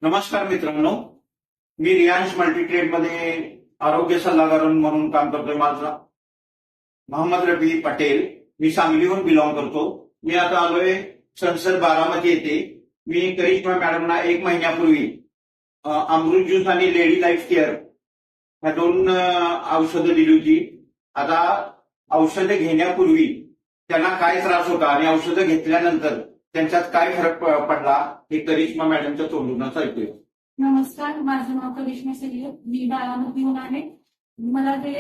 नमस्कार मित्रांनो, मी रियांश मल्टीट्रेड मध्ये आरोग्य सल्लागार म्हणून काम करतोय. माझा मोहम्मद रफी पटेल. मी सांगलीहून बिलॉंग करतो. मी आता आलोय संसद बारामती येथे. मी करिश्मा मॅडमना 1 महिन्यापूर्वी अमृत ज्यूस आणि लेडी लाईफ केअर ह्या 2 औषधं दिली होती. आता औषधं घेण्यापूर्वी त्यांना काय त्रास होता आणि औषधं घेतल्यानंतर त्यांच्यात काय फरक पडला हे करिश्मा मॅडमच्या तोंडूनच ऐकूया. नमस्कार, माझं नाव करिश्मा सय्यद. मी बारामतीहून आहे. मला ते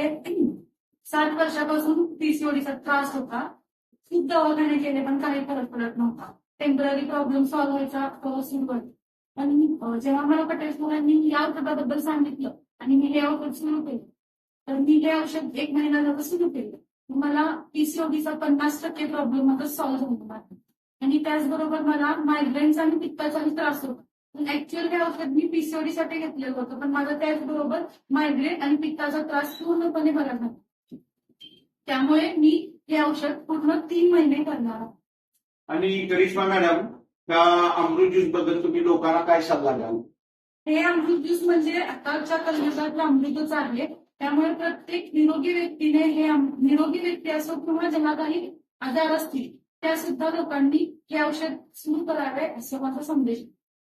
7 वर्षापासून पीसीओडीचा त्रास होता. खूप दवाखाने केले पण काही फरक पडत नव्हता. टेम्पररी प्रॉब्लेम सॉल्व्ह व्हायचा सुरुवात. पण जेव्हा मला पटेल सरांनी या औषधाबद्दल सांगितलं आणि मी हे औषध सुरू केलं, तर मी हे औषध 1 महिना झालं सुरू केलं. मला पीसीओडीचा 50% प्रॉब्लेम आता सॉल्व्ह झाला. आणि त्याचबरोबर मला मायग्रेनचा आणि पित्ताचाही त्रास होता. ऍक्च्युअल हे औषध मी पीसीओडी साठी घेतलेलं होतं, पण माझा त्याचबरोबर मायग्रेन आणि पित्ताचा त्रास पूर्णपणे बरा झाला. त्यामुळे मी हे औषध पूर्ण 3 महिने करणार आहे. आणि करिश्मा मॅडम, त्या अमृत ज्यूस बद्दल तुम्ही लोकांना काय सल्ला द्याल? हे अमृत ज्यूस म्हणजे आताच्या कलियुगातलं अमृतच आहे. त्यामुळे प्रत्येक निरोगी व्यक्तीने निरोगी व्यक्ती असो किंवा ज्यांना काही आजार असतील त्या सुद्धा लोकांनी हे औषध सुरू करावे असं माझा संदेश.